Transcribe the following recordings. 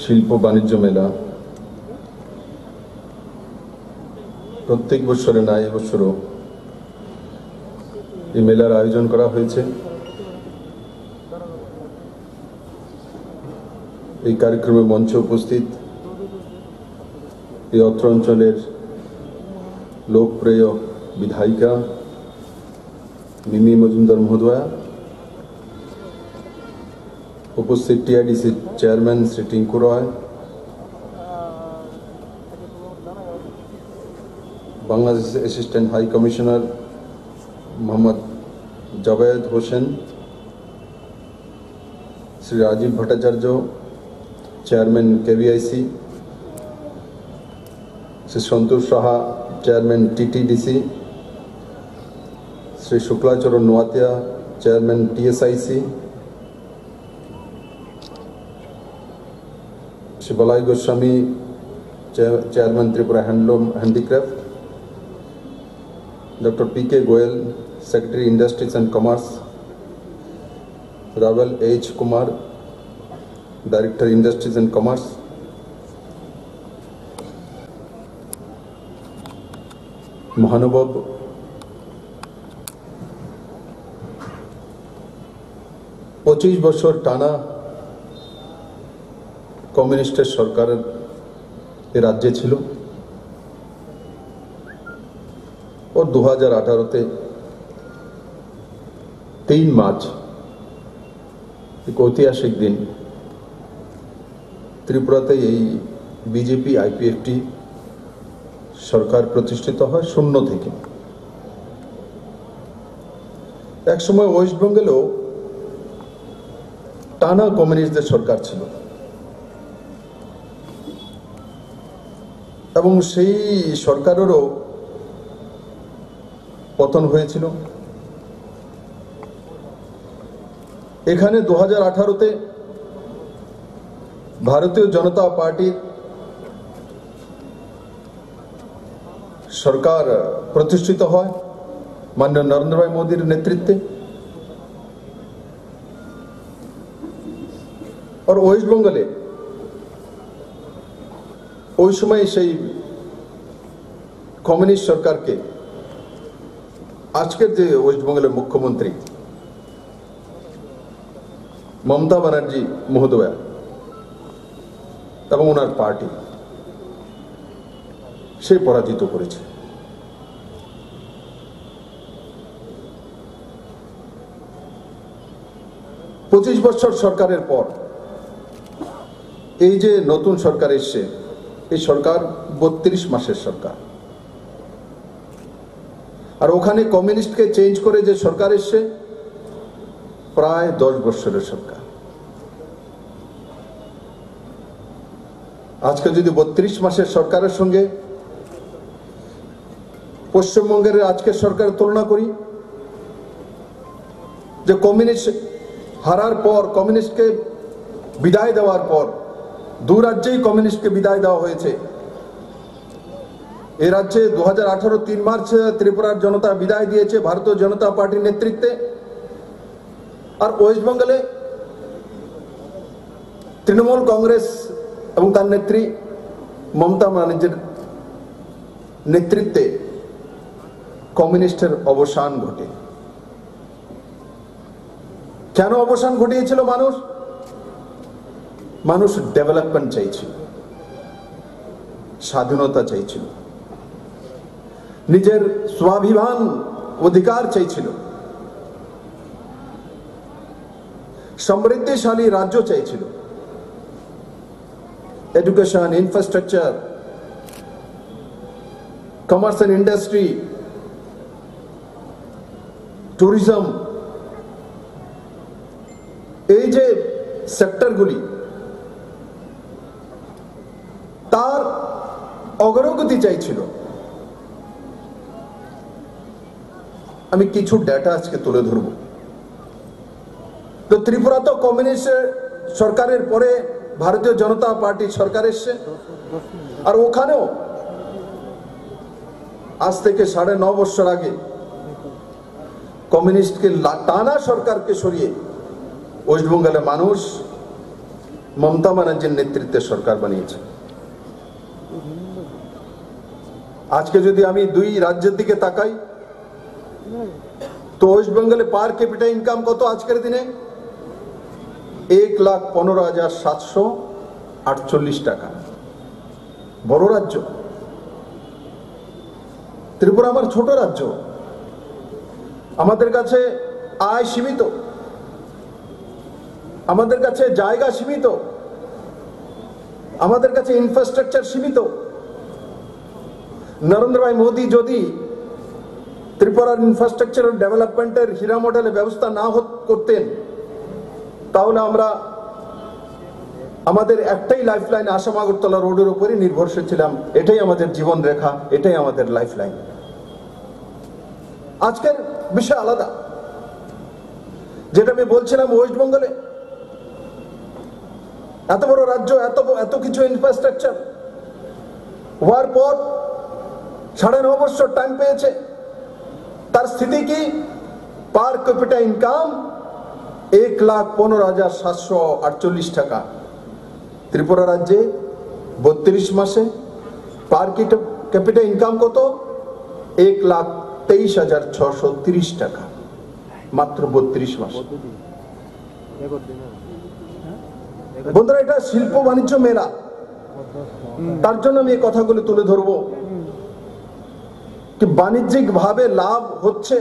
শিল্প বাণিজ্য মেলা প্রত্যেক বছরে না এবছরও এই মেলার আয়োজন করা হয়েছে। এই কার্যক্রমে মঞ্চে উপস্থিত এই অত্র অঞ্চলের লোকপ্রিয় বিধায়িকা মিমি মজুমদার মহোদয়া, উপস্থিত TIDC chairman Shri Tinku Roy, Bangladesh assistant high commissioner Mohammad Javed Hossain, Shri Rajib Bhattacharya, chairman KVIC, Shri Santosh Saha, chairman TTDC, Shri Shuklacharan Noatia, chairman TSIC, Shri Balai Goswami, chairman Tripura handloom handicraft, doctor P K. Goel, secretary industries and commerce, Ravel H. Kumar, director industries and commerce, মহানুভব পঁচিশ বছর টানা কমিউনিস্টের সরকার এ রাজ্যে ছিল ও 2018-তে 3 মার্চ এক ঐতিহাসিক দিন ত্রিপুরাতে এই বিজেপি আইপিএফটি সরকার প্রতিষ্ঠিত হয় শূন্য থেকে। এক সময় ওয়েস্ট বেঙ্গলেও টানা কমিউনিস্টদের সরকার ছিল এবং সেই সরকারেরও পতন হয়েছিল। এখানে 2018-তে ভারতীয় জনতা পার্টির সরকার প্রতিষ্ঠিত হয় মাননীয় নরেন্দ্র ভাই মোদীর নেতৃত্বে। আর ওয়েস্ট বেঙ্গলে ওই সময় সেই কমিউনিস্ট সরকারকে আজকের যে ওয়েস্ট বেঙ্গলের মুখ্যমন্ত্রী মমতা ব্যানার্জি মহোদয়া এবং ওনার পার্টি সে পরাজিত করেছে। পঁচিশ বছর সরকারের পর এই যে নতুন সরকার এসছে, এই সরকার 32 মাসের সরকার। আর ওখানে কমিউনিস্টকে চেঞ্জ করে যে সরকার এসছে প্রায় 10 বছরের সরকার। আজকে যদি 32 মাসের সরকারের সঙ্গে পশ্চিমবঙ্গের আজকের সরকারের তুলনা করি, যে কমিউনিস্ট হারার পর, কমিউনিস্টকে বিদায় দেওয়ার পর, দু রাজ্যেই কমিউনিস্টকে বিদায় দেওয়া হয়েছে। এই রাজ্যে 2018 3 মার্চ ত্রিপুরার জনতা বিদায় দিয়েছে ভারতীয় জনতা পার্টির নেতৃত্বে। আর ওয়েস্ট বেঙ্গলে তৃণমূল কংগ্রেস এবং তার নেত্রী মমতা ব্যানার্জির নেতৃত্বে কমিউনিস্টের অবসান ঘটে। কেন অবসান ঘটিয়েছিল? মানুষ ডেভেলপমেন্ট চাইছিল, স্বাধীনতা চাইছিল, নিজের স্বাভিমান অধিকার চাইছিল, সমৃদ্ধিশালী রাজ্য চাইছিল, education, infrastructure, commerce and industry, tourism, এই যে সেক্টরগুলি তার অগ্রগতি চাইছিল। আমি কিছু ডেটা আজকে তুলে ধরব। তো ত্রিপুরা তো কমিউনিস্ট সরকারের পরে ভারতীয় জনতা পার্টির সরকার এসছে, আর ওখানেও আজ থেকে 9.5 বছর আগে কমিউনিস্টকে টানা সরকারকে সরিয়ে ওয়েস্ট বেঙ্গলের মানুষ মমতা ব্যানার্জির নেতৃত্বে সরকার বানিয়েছে। আজকে যদি আমি দুই রাজ্যের দিকে তাকাই তো ওয়েস্ট বেঙ্গলে পার ক্যাপিটা ইনকাম কত আজকের দিনে? 1,15,748 টাকা। বড় রাজ্য। ত্রিপুরা আমার ছোট রাজ্য, আমাদের কাছে আয় সীমিত, আমাদের কাছে জায়গা সীমিত, আমাদের কাছে ইনফ্রাস্ট্রাকচার সীমিত। নরেন্দ্র ভাই মোদী যদি ত্রিপুরার ইনফ্রাস্ট্রাকচার ডেভেলপমেন্টের হীরা মডেলের ব্যবস্থা না করতেন তাহলে আমরা আমাদের একটাই লাইফলাইন আসাম আগরতলা রোডের উপরে নির্ভরশীল ছিলাম। এটাই আমাদের জীবন রেখা, এটাই আমাদের লাইফলাইন। আজকের বিষয় আলাদা। যেটা আমি বলছিলাম, ওয়েস্ট বেঙ্গলে এত বড় রাজ্য, এত কিছু ইনফ্রাস্ট্রাকচার হওয়ার পর 9.5 বছর টাইম পেয়েছে। তার স্থিতি কি? পার ক্যাপিটা ইনকাম 1,15,748 টাকা। ত্রিপুরা রাজ্যে 32 মাসে পার ক্যাপিটা ইনকাম কত? 1,23,630 টাকা, মাত্র 32 মাস। বন্ধুরা, এটা শিল্প বাণিজ্য মেলা, তার জন্য আমি এই কথাগুলো তুলে ধরবো কি বাণিজ্যিক ভাবে লাভ হচ্ছে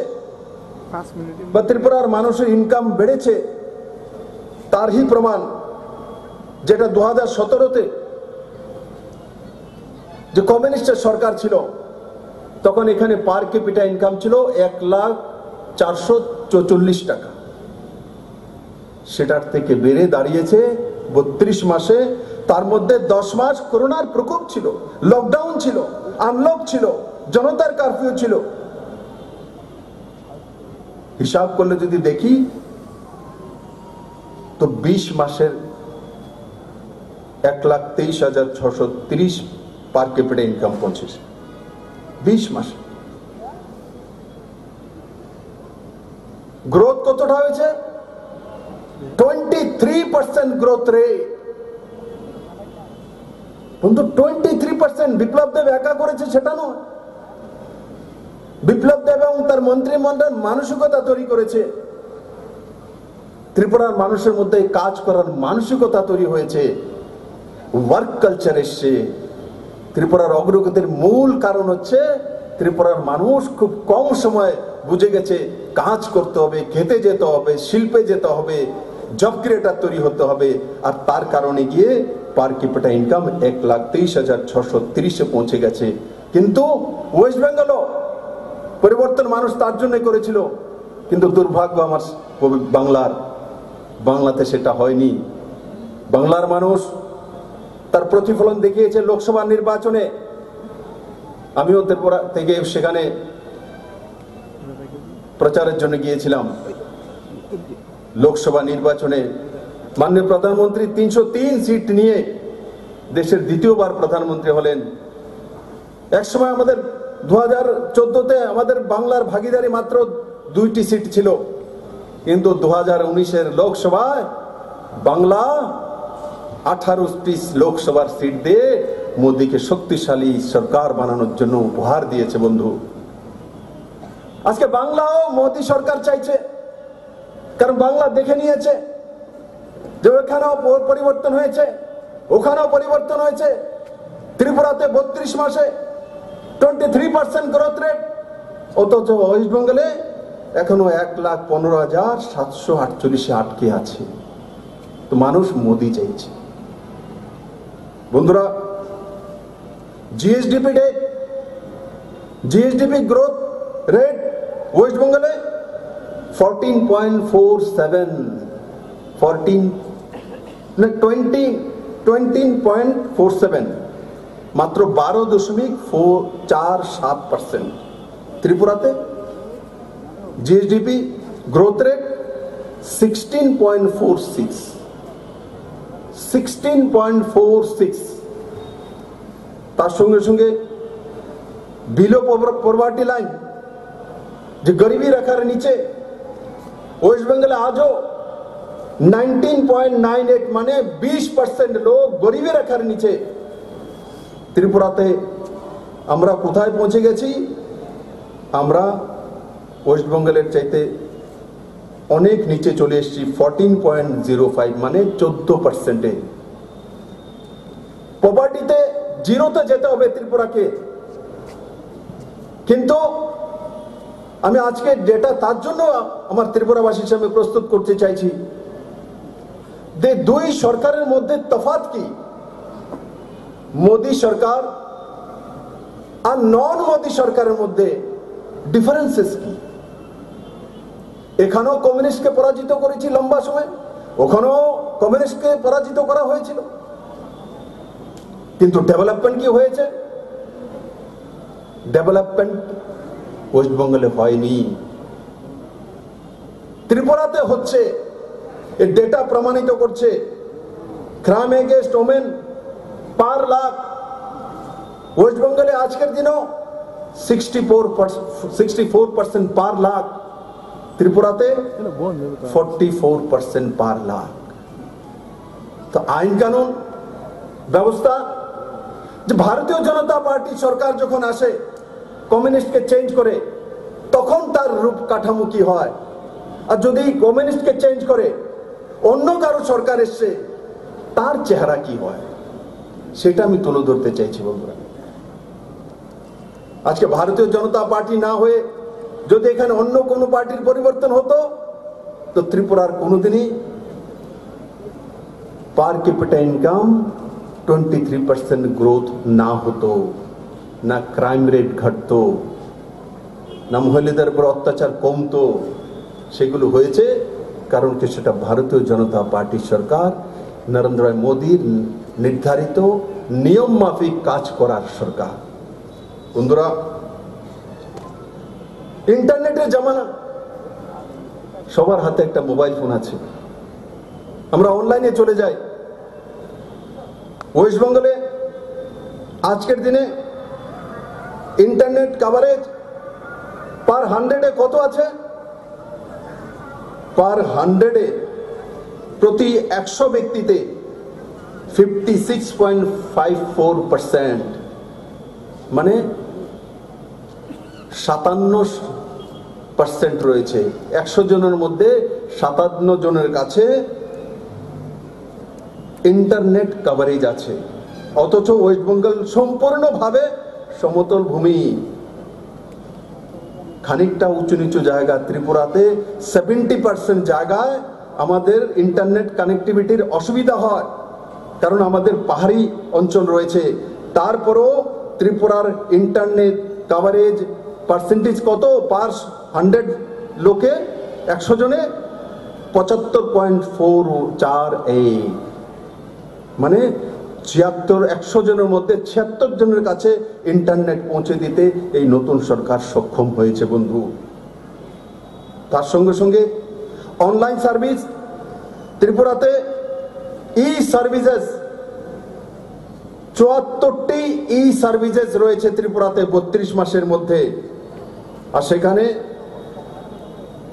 বা ত্রিপুরার মানুষের ইনকাম বেড়েছে তারই প্রমাণ। যেটা 2017-তে যে কমিউনিস্টের সরকার ছিল তখন এখানে পার ক্যাপিটা ইনকাম ছিল 1,444 টাকা। সেটার থেকে বেড়ে দাঁড়িয়েছে 32 মাসে। তার মধ্যে 10 মাস করোনার প্রকোপ ছিল, লকডাউন ছিল, আনলক ছিল, জনতার কারফিউ ছিল। হিসাব করলে যদি দেখি তো 20 মাসের 1,23,630 পার ক্যাপিটা ইনকাম পৌঁছেছে 20 মাসে। গ্রোথ কতটা হয়েছে? 23% গ্রোথ রেট। বন্ধু, 23%। বিপ্লব দেব একা করেছে সেটা নয়, বিপ্লব দেব এবং তার মন্ত্রিমণ্ডল মানসিকতা তৈরি করেছে। ত্রিপুরার মানুষের মধ্যে কাজ করার মানসিকতা তৈরি হয়েছে, ওয়ার্ক কালচার এসছে। ত্রিপুরার অগ্রগতির মূল কারণ হচ্ছে ত্রিপুরার মানুষ খুব কম সময় বুঝে গেছে কাজ করতে হবে, খেতে যেতে হবে, শিল্পে যেতে হবে, জব ক্রিয়েটার তৈরি হতে হবে। আর তার কারণে গিয়ে পার ক্যাপিটা ইনকাম 1,23,630-এ পৌঁছে গেছে। কিন্তু ওয়েস্ট বেঙ্গলও পরিবর্তন মানুষ তার জন্য করেছিল, কিন্তু দুর্ভাগ্য আমার বাংলাতে সেটা হয়নি। বাংলার মানুষ তার প্রতিফলন দেখিয়েছে লোকসভা নির্বাচনে। আমিও ত্রিপুরা থেকে সেখানে প্রচারের জন্য গিয়েছিলাম। লোকসভা নির্বাচনে মাননীয় প্রধানমন্ত্রী 303 সিট নিয়ে দেশের দ্বিতীয়বার প্রধানমন্ত্রী হলেন। একসময় আমাদের 2014-তে আমাদের বাংলার ভাগিদারি মাত্র 2টি সিট ছিল, কিন্তু 2019-এর লোকসভায় বাংলা 18টি লোকসভার সিট দিয়ে মোদীকে শক্তিশালী সরকার বানানোর জন্য উপহার দিয়েছে। বন্ধু, আজকে বাংলাও মোদী সরকার চাইছে, কারণ বাংলা দেখে নিয়েছে যে ওখানেও পরিবর্তন হয়েছে, ওখানেও পরিবর্তন হয়েছে। ত্রিপুরাতে 32 মাসে 23% গ্রোথ রেট, অথচ ওয়েস্ট বেঙ্গলে এখনো 1,15,748-এ আটকে আছে। তো মানুষ মোদী চাইছে। বন্ধুরা, জিএসডিপি গ্রোথ রেট ওয়েস্ট বেঙ্গলে 20.47, মাত্র 12.47%। ত্রিপুরাতে জিএসডিপি গ্রোথ রেট 16.46। তার সঙ্গে সঙ্গে বিলো পভার্টি লাইন, যে গরিবী রেখার নিচে, ওয়েস্ট বেঙ্গলে আজও 19.98 মানে 20% লোক গরিবের রেখার নিচে। ত্রিপুরাতে আমরা কোথায় পৌঁছে গেছি? আমরা ওয়েস্ট বেঙ্গলের চাইতে অনেক নিচে চলে এসেছি, 14.05 মানে 14%। পভার্টিতে জিরোতে যেতে হবে ত্রিপুরাকে। কিন্তু আমি আজকে ডেটা তার জন্য আমার ত্রিপুরাবাসীর সামনে প্রস্তুত করতে চাইছি যে দুই সরকারের মধ্যে তফাৎ কি, মোদী সরকার আর নন মোদী সরকারের মধ্যে ডিফারেন্সেস কি। এখানেও কমিউনিস্টকে পরাজিত করেছি লম্বা সময়, ওখানেও কমিউনিস্টকে পরাজিত করা হয়েছিল, কিন্তু ডেভেলপমেন্ট কি হয়েছে? ডেভেলপমেন্ট ওয়েস্ট বেঙ্গলে হয়নি, ত্রিপুরাতে হচ্ছে। এই ডেটা প্রমাণিত করছে। ক্রাইম এগেইনস্ট ওমেন পার লাখ ওয়েস্ট বেঙ্গলে আজকের দিনেও 64% পার লাখ, ত্রিপুরাতে 44% পার লাখ। তো আইন কানুন ব্যবস্থা, যে ভারতীয় জনতা পার্টি সরকার যখন আসে কমিউনিস্টকে চেঞ্জ করে, তখন তার রূপ কাঠামো কি হয়, আর যদি কমিউনিস্টকে চেঞ্জ করে অন্য কারো সরকার এসছে তার চেহারা কি হয়, সেটা আমি তুলে ধরতে চাইছি বন্ধুরা। আজকে ভারতীয় জনতা পার্টি না হয়ে যদি এখানে অন্য কোনো পার্টির পরিবর্তন হতো, তো ত্রিপুরার কোনোদিনই পার ক্যাপিটা ইনকাম 23% গ্রোথ না হতো, না ক্রাইম রেট ঘটতো, না মহিলাদের উপর অত্যাচার কমতো। সেগুলো হয়েছে কারণ কি, সেটা ভারতীয় জনতা পার্টির সরকার, নরেন্দ্র মোদীর নির্ধারিত নিয়ম মাফিক কাজ করার সরকার। বন্ধুরা, ইন্টারনেটের জামানা, সবার হাতে একটা মোবাইল ফোন আছে, আমরা অনলাইনে চলে যাই। ওয়েস্ট বেঙ্গলে আজকের দিনে ইন্টারনেট কভারেজ পার 100-এ কত আছে? পার 100-এ প্রতি 100 ব্যক্তিতে 56.54%, মানে 57% রয়েছে। 100 জনের মধ্যে 57 জনের কাছে ইন্টারনেট কভারেজ আছে। অথচ ওয়েস্ট বেঙ্গল সম্পূর্ণভাবে সমতল ভূমি, খানিকটা উঁচু নিচু জায়গা। ত্রিপুরাতে 70% জায়গায় আমাদের ইন্টারনেট কানেক্টিভিটির অসুবিধা হয়, কারণ আমাদের পাহাড়ি অঞ্চল রয়েছে। তারপরও ত্রিপুরার ইন্টারনেট কভারেজ পার্সেন্টেজ কত? পার 100 লোকে 100 জনে 75.48, মানে 100 জনের মধ্যে 76 জনের কাছে ইন্টারনেট পৌঁছে দিতে এই নতুন সরকার সক্ষম হয়েছে বন্ধু। তার সঙ্গে সঙ্গে অনলাইন সার্ভিস, ত্রিপুরাতে ই সার্ভিসেস 74টি ই সার্ভিসেস রয়েছে ত্রিপুরাতে 32 মাসের মধ্যে। আর সেখানে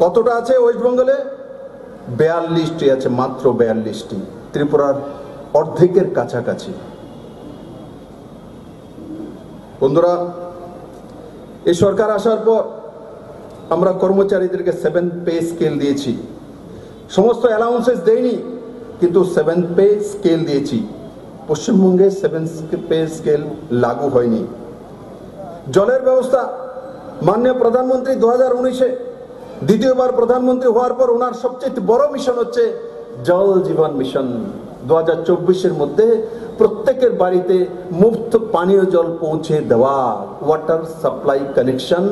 কতটা আছে ওয়েস্ট বেঙ্গলে? 42টি আছে, মাত্র 42টি, ত্রিপুরার অর্ধেকের কাছাকাছি। বন্ধুরা, এই সরকার আসার পর আমরা কর্মচারীদেরকে 7 পে স্কেল দিয়েছি। সমস্ত অ্যালাউন্সেস দেইনি, কিন্তু 7 পে স্কেল দিয়েছি। পশ্চিমবঙ্গে 7 পে স্কেল লাগু হয়নি। জলের ব্যবস্থা, মাননীয় প্রধানমন্ত্রী 2019-এ দ্বিতীয়বার প্রধানমন্ত্রী হওয়ার পর ওনার সবচেয়ে বড় মিশন হচ্ছে জল জীবন মিশন। 2024-এর মধ্যে প্রত্যেকের বাড়িতে মুফত পানীয় জল পৌঁছে দেওয়া, water supply connection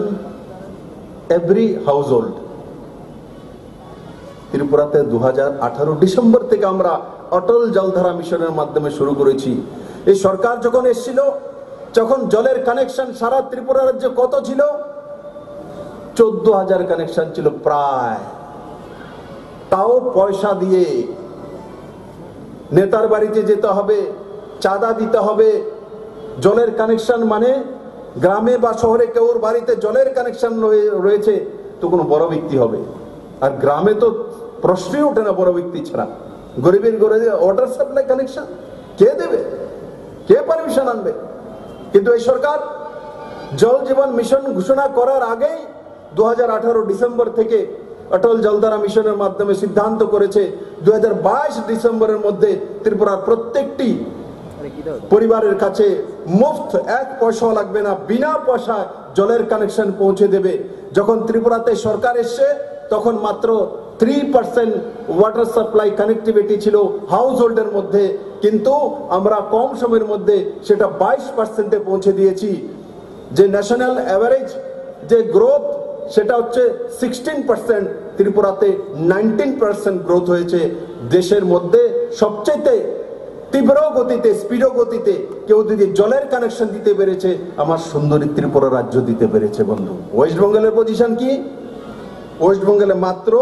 every house hold. ত্রিপুরাতে 2018 ডিসেম্বর থেকে আমরা অটল জলধারা মিশনের মাধ্যমে শুরু করেছি। এই সরকার যখন এসেছিল তখন জলের কানেকশন সারা ত্রিপুরা রাজ্যে কত ছিল? 14,000 কানেকশন ছিল প্রায়, তাও পয়সা দিয়ে। নেতার বাড়িতে যেতে হবে, চাঁদা দিতে হবে। জলের কানেকশন মানে গ্রামে বা শহরে কেউর বাড়িতে জলের কানেকশন রয়েছে তো কোনো বড় ব্যক্তি হবে, আর গ্রামে তো প্রশ্নই ওঠে না বড় ব্যক্তি ছাড়া। গরিবের ঘরে ওয়াটার সাপ্লাই কানেকশন কে দেবে, কে পারমিশন আনবে? কিন্তু এই সরকার জল জীবন মিশন ঘোষণা করার আগেই 2018 ডিসেম্বর থেকে অটল জলধারা মিশনের মাধ্যমে সিদ্ধান্ত করেছে 2022 ডিসেম্বরের মধ্যে ত্রিপুরার প্রত্যেকটি পরিবারের কাছে মুফত 1 পয়সা লাগবে না, বিনা পয়সায় জলের কানেকশন পৌঁছে দেবে। যখন ত্রিপুরাতে সরকার এসছে তখন মাত্র 3% ওয়াটার সাপ্লাই কানেক্টিভিটি ছিল হাউস হোল্ডের মধ্যে, কিন্তু আমরা কম সময়ের মধ্যে সেটা 22%-এ পৌঁছে দিয়েছি। যে ন্যাশনাল অ্যাভারেজ যে গ্রোথ সেটা হচ্ছে 16%, ত্রিপুরাতে 19% গ্রোথ হয়েছে। দেশের মধ্যে সবচেয়ে তীব্র গতিতে, স্পিড গতিতে কেউ যদি জলের কানেকশন দিতে পেরেছে, আমার সুন্দরী ত্রিপুরা রাজ্য দিতে পেরেছে। বন্ধু, ওয়েস্ট বেঙ্গলের পজিশন কি? ওয়েস্ট বেঙ্গলে মাত্র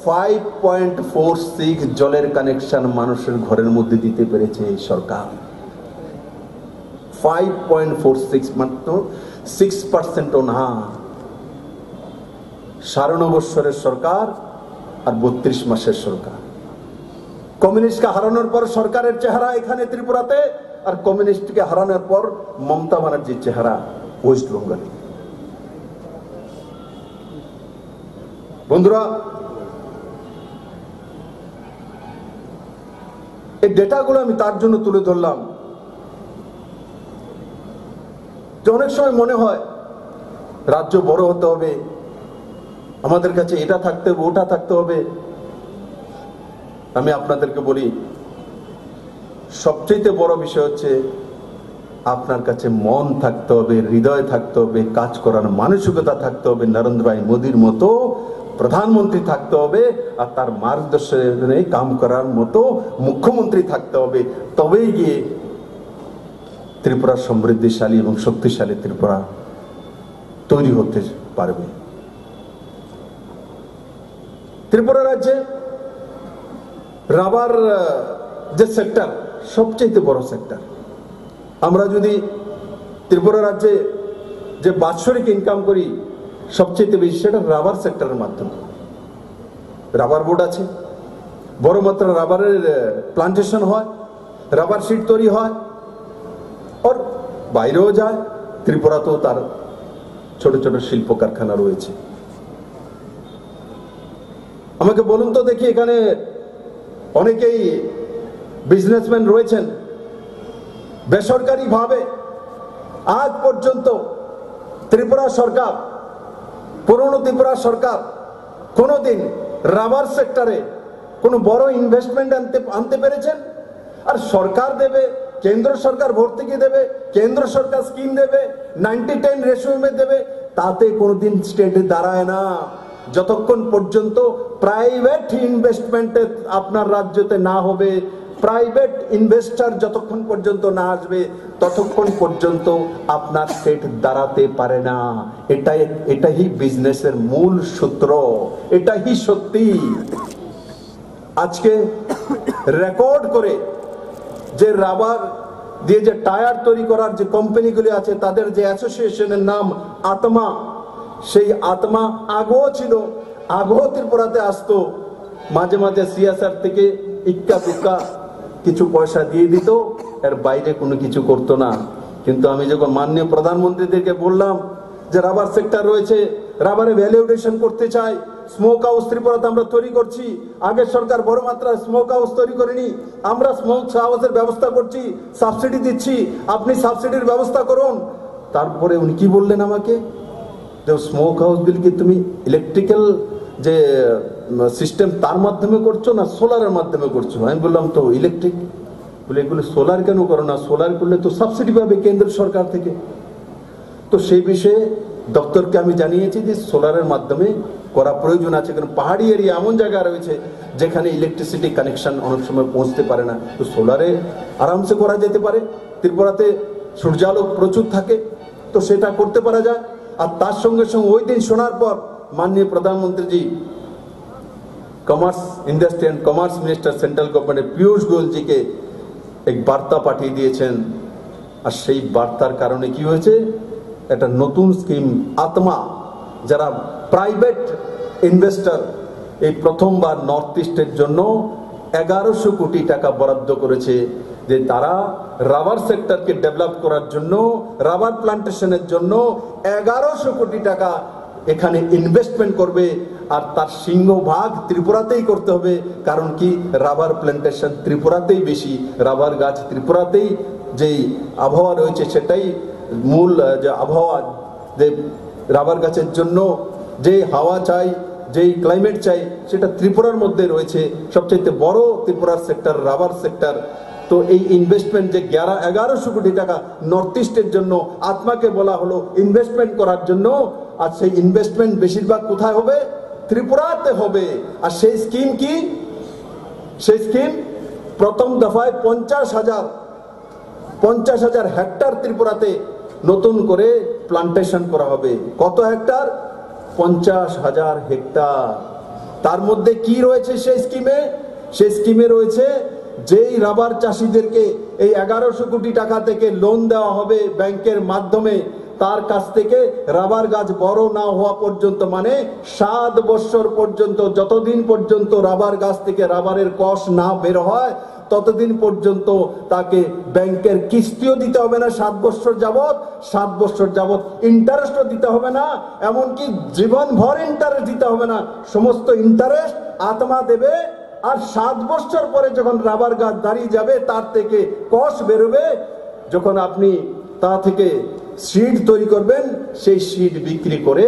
5.46 জলের কানেকশন মানুষের ঘরের মধ্যে দিতে পেরেছে এই সরকার। 5.46, মাত্র 6%ও না। 9.5 বছরের সরকার আর 32 মাসের সরকার। কমিউনিস্টকে হারানোর পর সরকারের চেহারা এখানে ত্রিপুরাতে, আর কমিউনিস্টকে হারানোর পর মমতা ব্যানার্জির চেহারা ওয়েস্ট বেঙ্গলে। বন্ধুরা, এই ডেটাগুলো আমি তার জন্য তুলে ধরলাম যে অনেক সময় মনে হয় রাজ্য বড় হতে হবে, আমাদের কাছে এটা থাকতে হবে, ওটা থাকতে হবে। আমি আপনাদেরকে বলি, সবচেয়ে বড় বিষয় হচ্ছে আপনার কাছে মন থাকতে হবে, হৃদয় থাকতে হবে, কাজ করার মানসিকতা থাকতে হবে। নরেন্দ্র ভাই মোদীর মতো প্রধানমন্ত্রী থাকতে হবে, আর তার মার্গদর্শনে কাম করার মতো মুখ্যমন্ত্রী থাকতে হবে। তবেই গিয়ে ত্রিপুরা সমৃদ্ধিশালী এবং শক্তিশালী ত্রিপুরা তৈরি হতে পারবে। ত্রিপুরা রাজ্যে রাবার যে সেক্টর সবচেয়ে বড় সেক্টর। আমরা যদি ত্রিপুরা রাজ্যে যে বাৎসরিক ইনকাম করি সবচেয়ে বেশি সেটা রাবার সেক্টরের মাধ্যমে। রাবার বোর্ড আছে, বড় মাত্রা রাবারের প্লান্টেশন হয়, রাবার শিট তৈরি হয়, আর বাইরেও যায়। ত্রিপুরাতেও তার ছোট ছোট শিল্প কারখানা রয়েছে। আমাকে বলুন তো দেখি, এখানে অনেকেই বিজনেসম্যান রয়েছেন, বেসরকারি ভাবে আজ পর্যন্ত ত্রিপুরা সরকার, পুরনো ত্রিপুরা সরকার কোনোদিন রাবার সেক্টরে কোনো বড় ইনভেস্টমেন্ট আনতে পেরেছেন? আর সরকার দেবে, কেন্দ্র সরকার ভর্তুকি দেবে, কেন্দ্র সরকার স্কিম দেবে, 90-10 রেশিও দেবে, তাতে কোনোদিন স্টেটে দাঁড়ায় না যতক্ষণ পর্যন্ত প্রাইভেট ইনভেস্টমেন্টে আপনার রাজ্যতে না হবে, প্রাইভেট ইনভেস্টর যতক্ষণ পর্যন্ত না আসবে ততক্ষণ পর্যন্ত আপনার স্টেট দাঁড়াতে পারে না। এটাই বিজনেসের মূল সূত্র, এটাই সত্যি। আজকে রেকর্ড করে যে রাবার দিয়ে যে টায়ার তৈরি করার যে কোম্পানিগুলি আছে, তাদের যে অ্যাসোসিয়েশনের নাম আত্মা, সেই আত্মা আগেও ছিল, আগেও ত্রিপুরাতে আসতো, মাঝে মাঝে সিএসআর থেকে ইক্কা দুক্কা কিছু পয়সা দিয়ে দিত, এর বাইরে কোনো কিছু করতো না। কিন্তু আমি যখন মাননীয় প্রধানমন্ত্রীদেরকে বললাম যে রাবার সেক্টর রয়েছে, রাবারে ভ্যালুয়েশন করতে চাই, স্মোক হাউস ত্রিপুরাতে আমরা তৈরি করছি, আগের সরকার বড় মাত্রায় স্মোক হাউস তৈরি করেনি, আমরা স্মোক হাউসের ব্যবস্থা করছি, সাবসিডি দিচ্ছি, আপনি সাবসিডির ব্যবস্থা করুন। তারপরে উনি কি বললেন আমাকে, যে স্মোক হাউস বিল কি তুমি ইলেকট্রিক্যাল যে সিস্টেম তার মাধ্যমে করছো না সোলারের মাধ্যমে করছো? আমি বললাম তো ইলেকট্রিক। বলে এগুলো সোলার কেন করো না? সোলার করলে তো সাবসিডি পাবে কেন্দ্র সরকার থেকে। তো সেই বিষয়ে দপ্তরকে আমি জানিয়েছি যে সোলারের মাধ্যমে করা প্রয়োজন আছে, কারণ পাহাড়ি এরিয়া এমন জায়গা রয়েছে যেখানে ইলেকট্রিসিটি কানেকশন অনেক সময় পৌঁছতে পারে না, তো সোলারে আরামসে করা যেতে পারে। ত্রিপুরাতে সূর্যালোক প্রচুর থাকে, তো সেটা করতে পারা যায়। আর তার সঙ্গে সঙ্গে ওই দিন শোনার পর মাননীয় প্রধানমন্ত্রীজি commerce industry and commerce minister central গভর্নমেন্টের পীযূষ গোয়েলজিকে এক বার্তা পাঠিয়ে দিয়েছেন। আর সেই বার্তার কারণে কি হয়েছে, একটা নতুন স্কিম আত্মা, যারা প্রাইভেট ইনভেস্টর এই প্রথমবার নর্থ ইস্টের জন্য 1100 কোটি টাকা বরাদ্দ করেছে, যে তারা রাবার সেক্টরকে ডেভেলপ করার জন্য, রাবার প্লান্টেশনের জন্য 1100 কোটি টাকা এখানে ইনভেস্টমেন্ট করবে। আর তার সিংহভাগ ত্রিপুরাতেই করতে হবে, কারণ কি রাবার প্লান্টেশন ত্রিপুরাতেই বেশি, রাবার গাছ ত্রিপুরাতেই যেই আবহাওয়া রয়েছে সেটাই মূল যে আবহাওয়া, যে রাবার গাছের জন্য যে হাওয়া চাই, যেই ক্লাইমেট চাই, সেটা ত্রিপুরার মধ্যে রয়েছে। সবচেয়ে বড় ত্রিপুরার সেক্টর রাবার সেক্টর। তো এই ইনভেস্টমেন্ট যে 1100 কোটি টাকা নর্থ ইস্টের জন্য আত্মাকে বলা হলো ইনভেস্টমেন্ট করার জন্য, আর সেই ইনভেস্টমেন্ট বেশিরভাগ কোথায় হবে? ত্রিপুরাতে হবে। আর সেই স্কিম কি? সেই স্কিম প্রথম দফায় 50,000 হেক্টর ত্রিপুরাতে নতুন করে প্লান্টেশন করা হবে। কত হেক্টর? 50,000 হেক্টর। তার মধ্যে কি রয়েছে সেই স্কিমে? সেই স্কিমে রয়েছে যেই রাবার চাষিদেরকে এই 1100 কোটি টাকা থেকে লোন দেওয়া হবে ব্যাংকের মাধ্যমে, তার কাছ থেকে রাবার গাছ বড় না হওয়া পর্যন্ত, মানে 7 বছর পর্যন্ত, যতদিন পর্যন্ত রাবার গাছ থেকে রাবারের কষ না বের হয় ততদিন পর্যন্ত তাকে ব্যাংকের কিস্তিও দিতে হবে না 7 বছর যাবত। 7 বছর যাবত ইন্টারেস্টও দিতে হবে না, এমনকি জীবনভর ইন্টারেস্ট দিতে হবে না। সমস্ত ইন্টারেস্ট আত্মা দেবে। আর 7 বছর পরে যখন রাবার গাছ দাঁড়িয়ে যাবে, তার থেকে কষ বেরোবে। যখন আপনি তা থেকে সিড তৈরি করবেন, সেই সিড বিক্রি করে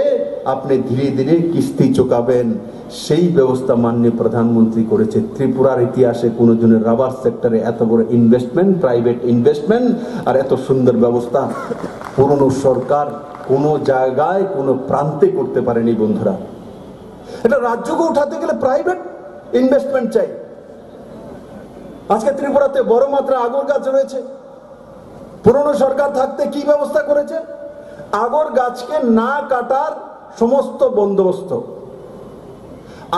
আপনি ধীরে ধীরে কিস্তি চুকাবেন। সেই ব্যবস্থা মাননীয় প্রধানমন্ত্রী করেছে। ত্রিপুরার ইতিহাসে কোনো জনের রাবার সেক্টরে এত বড় ইনভেস্টমেন্ট, প্রাইভেট ইনভেস্টমেন্ট আর এত সুন্দর ব্যবস্থা পুরনো সরকার কোনো জায়গায় কোনো প্রান্তে করতে পারেনি বন্ধুরা। এটা রাজ্যকে উঠাতে গেলে প্রাইভেট ইনভেস্টমেন্ট চাই। আজকে ত্রিপুরাতে বড় মাত্রা আগর গাছ রয়েছে। পুরনো সরকার থাকতে কি ব্যবস্থা করেছে? আগর গাছকে না কাটার সমস্ত বন্দোবস্ত,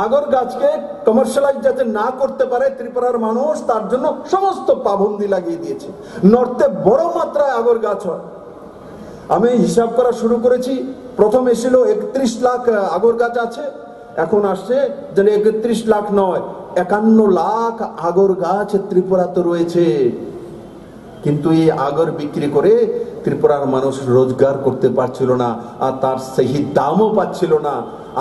আগর গাছকে কমার্শিয়ালাইজ যাতে না করতে পারে ত্রিপুরার মানুষ, তার জন্য সমস্ত পাবন্দি লাগিয়ে দিয়েছে। নর্থে বড় মাত্রায় আগর গাছ হয়। আমি হিসাব করা শুরু করেছি, প্রথম এসেছিল 31 লাখ আগর গাছ আছে, এখন আসছে যে 31 লাখ নয়, 51 লাখ আগর গাছ ত্রিপুরাতে রয়েছে। কিন্তু এই আগর বিক্রি করে ত্রিপুরার মানুষ রোজগার করতে পারছিল না, আর তার সেই দামও পাচ্ছিল না।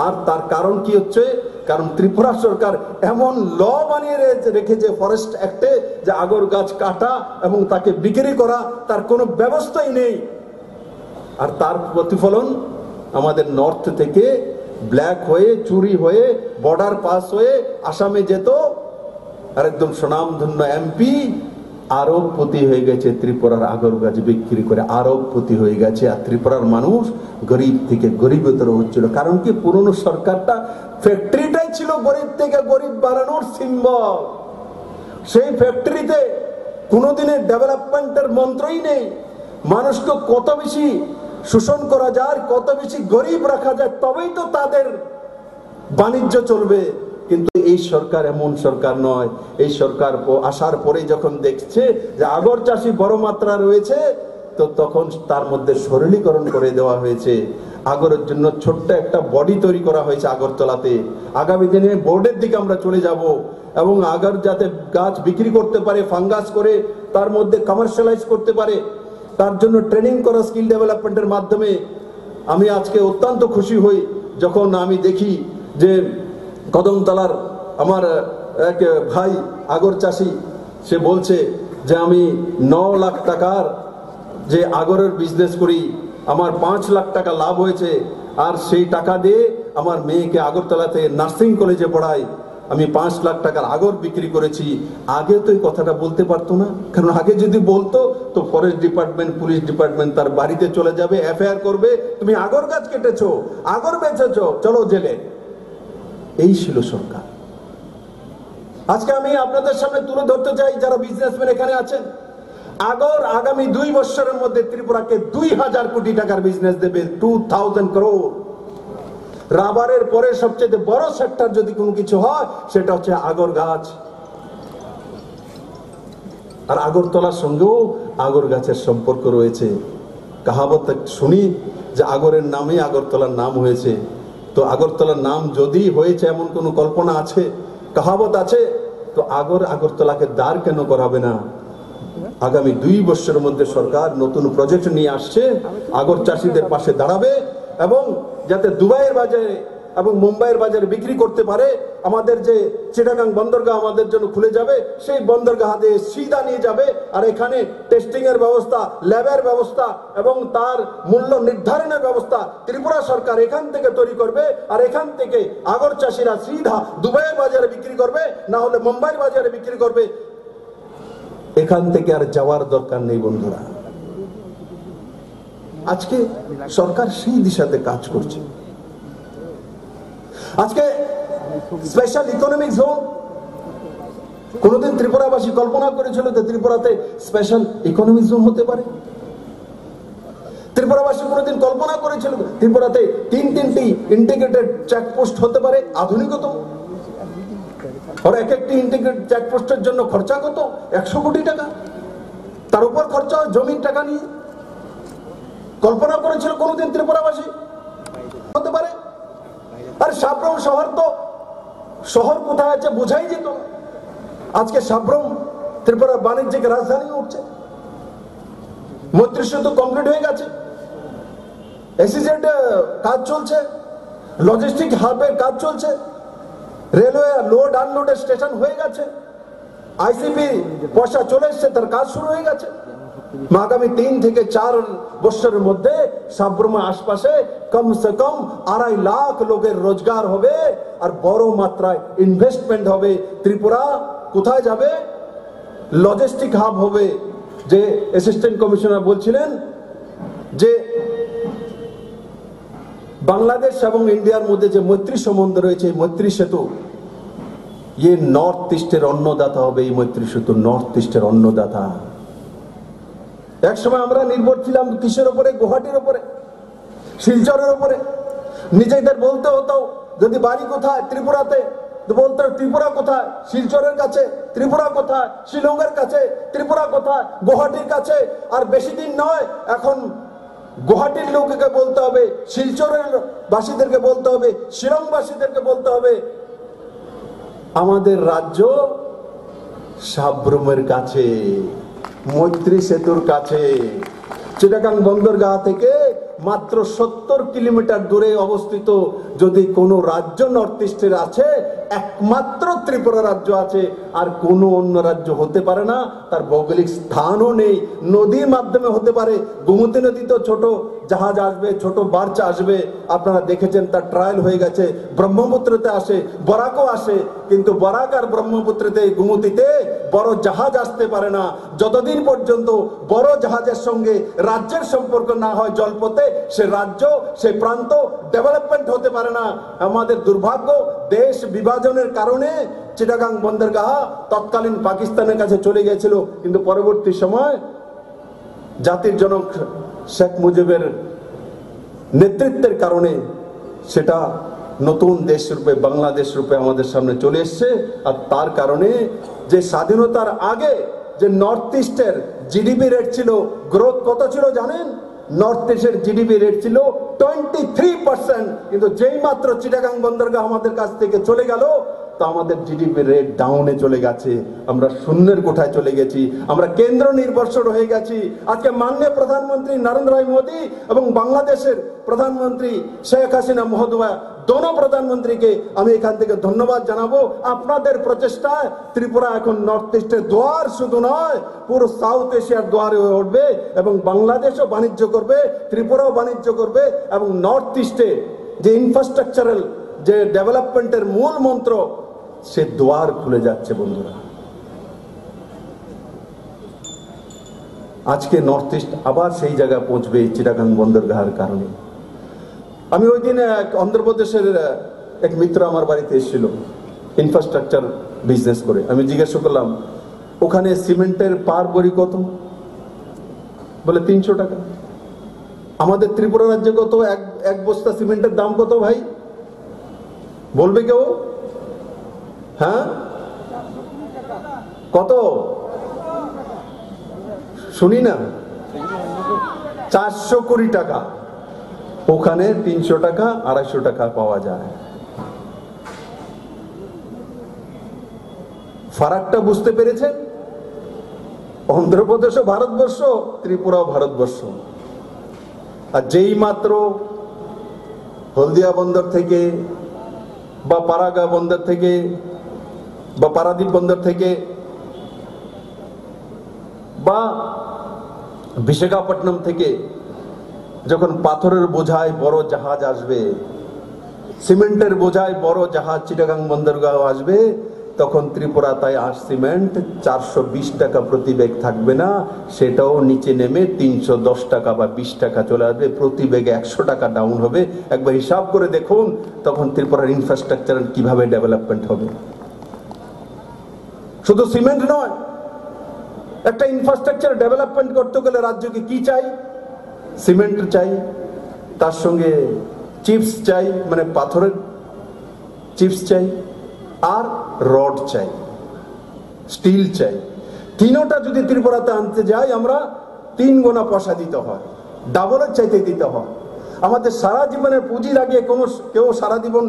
আর তার কারণ কি হচ্ছে? কারণ ত্রিপুরা সরকার এমন ল বানিয়ে রেখেছে ফরেস্ট অ্যাক্টে, যে আগর গাছ কাটা এবং তাকে বিক্রি করা তার কোনো ব্যবস্থাই নেই। আর তার প্রতিফলন আমাদের নর্থ থেকে ব্ল্যাক হয়ে, চুরি হয়ে, বর্ডার পাস হয়ে আসামে যেত, আর একদম সুনামধন্য এমপি আরবপতি হয়ে গেছে ত্রিপুরার আগর গাছ বিক্রি করে, আরবপতি হয়ে গেছে। আর ত্রিপুরার মানুষ গরিব থেকে গরিবতর হচ্ছিল। কারণ কি? পুরনো সরকারটা ফ্যাক্টরিটাই ছিল গরিব থেকে গরিব বাড়ানোর সিম্বল। সেই ফ্যাক্টরিতে কোনোদিনের ডেভেলপমেন্টের মন্ত্রই নেই। মানুষকে কত বেশি শোষণ করা যায়, কত বেশি গরিব রাখা যায়, তবেই তো তাদের বাণিজ্য চলবে। কিন্তু এই সরকার এমন সরকার নয়। এই সরকার আসার পরে যখন দেখছে যে আগর চাষি বড় মাত্রা রয়েছে, তো তখন তার মধ্যে সরলীকরণ করে দেওয়া হয়েছে। আগরের জন্য ছোট্ট একটা বডি তৈরি করা হয়েছে আগরতলাতে। আগামী দিনে বোর্ডের দিকে আমরা চলে যাব, এবং আগর যাতে গাছ বিক্রি করতে পারে ফাঙ্গাস করে, তার মধ্যে কমার্শিয়ালাইজ করতে পারে, তার জন্য ট্রেনিং করা স্কিল ডেভেলপমেন্টের মাধ্যমে। আমি আজকে অত্যন্ত খুশি হই যখন আমি দেখি যে কদমতলার আমার এক ভাই আগর চাষি, সে বলছে যে আমি 9 লাখ টাকার যে আগরের বিজনেস করি, আমার 5 লাখ টাকা লাভ হয়েছে, আর সেই টাকা দিয়ে আমার মেয়েকে আগরতলাতে নার্সিং কলেজে পড়াই। আমি 5 লাখ টাকার আগর বিক্রি করেছি। আগে তো এই কথাটা বলতে পারতো না, কারণ আগে যদি বলতো তো ফরেস্ট ডিপার্টমেন্ট, পুলিশ ডিপার্টমেন্ট তার বাড়িতে চলে যাবে, এফআইআর করবে, তুমি আগর গাছ কেটেছো, আগর বেচেছো, চলো জেলে। এই ছিল সরকার। আজকে আমি আপনাদের সামনে তুলে ধরতে চাই, যারা বিজনেসম্যান এখানে আছেন, আগর আগামী 2 বছরের মধ্যে ত্রিপুরাকে 2000 কোটি টাকার বিজনেস দেবে, 2000 করোড়। রাবারের পরে সবচেয়ে বড় সেক্টর যদি কোনো কিছু হয়, সেটা হচ্ছে আগর গাছ। আর আগরতলার সঙ্গেও আগর গাছের সম্পর্ক রয়েছে। কাহাবত শুনি যে আগরের নামে আগরতলার নাম হয়েছে। তো আগরতলার নাম যদি হয়েছে এমন কোনো কল্পনা আছে, কাহাবত আছে, তো আগরতলাকে দাঁড় কেন করাবে না? আগামী 2 বছরের মধ্যে সরকার নতুন প্রজেক্ট নিয়ে আসছে, আগর চাষীদের পাশে দাঁড়াবে এবং যাতে দুবাইয়ের বাজারে এবং মুম্বাইয়ের বাজারে বিক্রি করতে পারে। আমাদের যে চিটাগাং বন্দরগাহ আমাদের জন্য খুলে যাবে, সেই বন্দরগাহ দিয়ে সিধা নিয়ে যাবে, আর এখানে টেস্টিং এর ব্যবস্থা, ল্যাবের ব্যবস্থা এবং তার মূল্য নির্ধারণের ব্যবস্থা ত্রিপুরা সরকার এখান থেকে তৈরি করবে। আর এখান থেকে আগর চাষীরা সিধা দুবাইয়ের বাজারে বিক্রি করবে, না হলে মুম্বাইয়ের বাজারে বিক্রি করবে। এখান থেকে আর যাওয়ার দরকার নেই বন্ধুরা। আজকে সরকার সেই দিশাতে কাজ করছে। আজকে স্পেশাল ইকোনমিক জোন, কোনদিন ত্রিপুরাবাসী কল্পনা করেছিল যে ত্রিপুরাতে স্পেশাল ইকোনমিক জোন হতে পারে? ত্রিপুরাবাসী কোনদিন কল্পনা করেছিল ত্রিপুরাতে 3টি ইন্টিগ্রেটেড চেকপোস্ট হতে পারে? আধুনিকতম। আর এক একটি ইন্টিগ্রেটেড চেকপোস্টের জন্য খরচা কত? 100 কোটি টাকা। তার উপর খরচা হয় জমির টাকা নিয়ে। কল্পনা করেছিল কোনদিন ত্রিপুরাবাসী হতে পারে? আর সাব্রম শহর, তো শহর কোথায় আছে বোঝাই যেত। আজকে সাব্রম ত্রিপুরার বাণিজ্যিক রাজধানী উঠছে। মৈত্রী সেতু কমপ্লিট হয়ে গেছে, এসিজেড কাজ চলছে, লজিস্টিক হাবের কাজ চলছে, রেলওয়ে লোড আনলোডের স্টেশন হয়ে গেছে, আইসিপি পয়সা চলে এসছে, তার কাজ শুরু হয়ে গেছে। আগামী 3 থেকে 4 বছরের মধ্যে সাব্রমের আশপাশে কমসে কম 2.5 লাখ লোকের রোজগার হবে আর বড় মাত্রায় ইনভেস্টমেন্ট হবে। ত্রিপুরা কোথায় যাবে? লজিস্টিক হাব হবে। যে অ্যাসিস্ট্যান্ট কমিশনার বলছিলেন যে বাংলাদেশ এবং ইন্ডিয়ার মধ্যে যে মৈত্রী সম্বন্ধ রয়েছে, মৈত্রী সেতু, ये নর্থ ইস্টের অন্নদাতা হবে। এই মৈত্রী সেতু নর্থ ইস্টের অন্নদাতা। এক সময় আমরা নির্ভর ছিলাম কিসের উপরে? গুয়াহাটির উপরে, শিলচরের উপরে। নিজেদের বলতে হতো যদি বাড়ি কোথায় ত্রিপুরাতে, বলতে ত্রিপুরা কোথায়? শিলচরের কাছে। ত্রিপুরা কোথায়? শিলংয়ের কাছে। ত্রিপুরা কোথায়? গুয়াহাটির কাছে। আর বেশি দিন নয়, এখন গুয়াহাটির লোককে বলতে হবে, শিলচরের বাসীদেরকে বলতে হবে, শিলংবাসীদেরকে বলতে হবে আমাদের রাজ্য সাব্রমের কাছে, মৈত্রী সেতুর কাছে। চিটাগাং বন্দরগাহ থেকে মাত্র 70 কিলোমিটার দূরে অবস্থিত যদি কোনো রাজ্য নর্থ ইস্টের আছে, একমাত্র ত্রিপুরা রাজ্য আছে। আর কোনো অন্য রাজ্য হতে পারে না, তার ভৌগোলিক স্থানও নেই। নদীর মাধ্যমে হতে পারে, গোমতী নদীতে ছোট জাহাজ আসবে, ছোট বার্চ আসবে, আপনারা দেখেছেন, তার ট্রায়াল হয়ে গেছে। ব্রহ্মপুত্রতে আসে, বরাকও আসে, কিন্তু বরাক আর ব্রহ্মপুত্রতে, গোমতীতে বড় জাহাজ আসতে পারে না। যতদিন পর্যন্ত বড় জাহাজের সঙ্গে রাজ্যের সম্পর্ক না হয় জলপথে, সে রাজ্য, সে প্রান্ত ডেভেলপমেন্ট হতে পারে না। আমাদের দুর্ভাগ্য, দেশ বিভাজনের কারণে চিটাগাং বন্দরগাহ তৎকালীন পাকিস্তানের কাছে চলে গিয়েছিল, কিন্তু পরবর্তী সময় জাতির জনক শেখ মুজিবের নেতৃত্বের কারণে সেটা নতুন দেশ রূপে, বাংলাদেশ রূপে আমাদের সামনে চলে এসছে। আর তার কারণে যে স্বাধীনতার আগে যে নর্থ ইস্টের জিডিপি রেট ছিল, গ্রোথ কত ছিল জানেন? নর্থ ইস্টের জিডিপি রেট ছিল 23%, কিন্তু যেই মাত্র চিটাগাং বন্দরগাহ আমাদের কাছ থেকে চলে গেল, তো আমাদের জিডিপি রেট ডাউনে চলে গেছে। আমরা শূন্যের কোঠায় চলে গেছি, আমরা কেন্দ্র নির্ভরশীল হয়ে গেছি। আজকে মাননীয় প্রধানমন্ত্রী নরেন্দ্র ভাই মোদী এবং বাংলাদেশের প্রধানমন্ত্রী শেখ হাসিনা মহোদয়া, দোনো প্রধানমন্ত্রীকে আমি এখান থেকে ধন্যবাদ জানাবো। আপনাদের প্রচেষ্টায় ত্রিপুরা এখন নর্থ ইস্টের দ্বার শুধু নয়, পুরো সাউথ এশিয়ার দ্বার হয়ে উঠবে এবং বাংলাদেশও বাণিজ্য করবে, ত্রিপুরাও বাণিজ্য করবে। এবং নর্থ ইস্টে যে ইনফ্রাস্ট্রাকচারাল যে ডেভেলপমেন্টের মূল মন্ত্র, সে দ্বার খুলে যাচ্ছে বন্ধুরা। আজকে নর্থ ইস্ট আবার সেই জায়গায় পৌঁছবে চিটাগাং বন্দরগাহের কারণে। আমি ওই দিনে এক অন্ধ্রপ্রদেশের এক মিত্র আমার বাড়িতে এসেছিল, ইনফ্রাস্ট্রাকচার বিজনেস করে। আমি জিজ্ঞাসা করলাম, ওখানে সিমেন্টের পার বড়ি কত? বলে 300 টাকা। আমাদের ত্রিপুরা রাজ্যে কত? এক বস্তা সিমেন্টের দাম কত ভাই? বলবে কেউ? হ্যাঁ, কত? শুনি না। 400 কোটি টাকা। ওখানে 300 টাকা 250 টাকা পাওয়া যায়। ফারাকটা বুঝতে পেরেছেন? অন্ধ্রপ্রদেশও ভারতবর্ষ, ত্রিপুরাও ভারতবর্ষ। আর যেই মাত্র হলদিয়া বন্দর থেকে বা পারাগা বন্দর থেকে বা পারাদ্বীপ বন্দর থেকে বা বিশাখাপট্টনম থেকে যখন পাথরের বোঝায় বড় জাহাজ আসবে, সিমেন্টের বোঝায় বড় জাহাজ চিটাগাং বন্দরগাঁও আসবে, তখন ত্রিপুরা তাই আর সিমেন্ট 420 টাকা প্রতি ব্যাগ থাকবে না, সেটাও নিচে নেমে 310 টাকা বা 20 টাকা চলে আসবে, প্রতি ব্যাগে 100 টাকা ডাউন হবে। একবার হিসাব করে দেখুন তখন ত্রিপুরার ইনফ্রাস্ট্রাকচার কিভাবে ডেভেলপমেন্ট হবে। শুধু সিমেন্ট নয়, একটা ইনফ্রাস্ট্রাকচার ডেভেলপমেন্ট করতে গেলে রাজ্যকে কি চাই? সিমেন্ট চাই, তার সঙ্গে চিপস চাই, মানে পাথরের চিপস চাই, আর রড চাই, স্টিল চাই। তিনোটা যদি ত্রিপুরাতে আনতে যাই আমরা 3 গুণা পয়সা দিতে হয়, ডাবলের চাইতে দিতে হয়। আমাদের সারা জীবনের পুঁজি লাগিয়ে কেউ সারা জীবন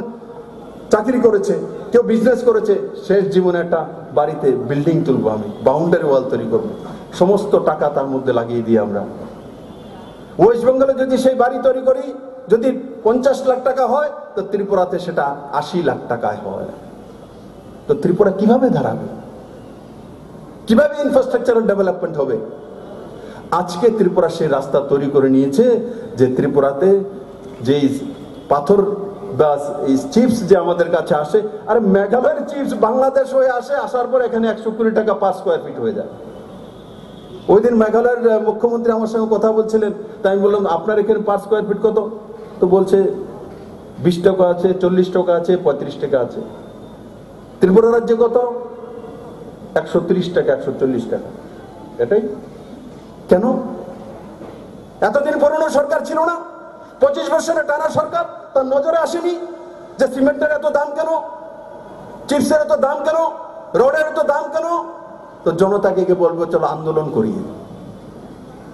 চাকরি করেছে, কেউ বিজনেস করেছে, শেষ জীবনে একটা বাড়িতে বিল্ডিং তুলবো, আমি বাউন্ডারি ওয়াল তৈরি করবো, সমস্ত টাকা তার মধ্যে লাগিয়ে দিই আমরা। ওয়েস্ট বেঙ্গলে যদি সেই বাড়ি তৈরি করি, যদি 50 লাখ টাকা হয়, তো ত্রিপুরাতে সেটা 80 লাখ টাকায় হয়। তো ত্রিপুরা কিভাবে দাঁড়াবে? কিভাবে ইনফ্রাস্ট্রাকচারের ডেভেলপমেন্ট হবে? আজকে ত্রিপুরা সেই রাস্তা তৈরি করে নিয়েছে যে ত্রিপুরাতে যে পাথর বা চিপস যে আমাদের কাছে আসে, আর মেঘালয়ের চিপস বাংলাদেশ হয়ে আসে, আসার পর এখানে 120 টাকা পার স্কোয়ার ফিট হয়ে যায়। ওই দিন মেঘালয়ের মুখ্যমন্ত্রী আমার সঙ্গে কথা বলছিলেন, তাই আমি বললাম আপনার এখানে পার স্কোয়ার ফিট কত? তো বলছে 20 টাকা আছে, 40 টাকা আছে, 35 টাকা আছে। ত্রিপুরা রাজ্যে কত? 130 টাকা, 140 টাকা। এটাই কেন? এতদিন পুরনো সরকার ছিল না, 25 বছরের টানা সরকার, তার নজরে আসেনি যে সিমেন্টের এত দাম কেন, চিপসের এত দাম কেন, রোডের এত দাম কেন? তো জনতাকে বলবো চলো আন্দোলন করি।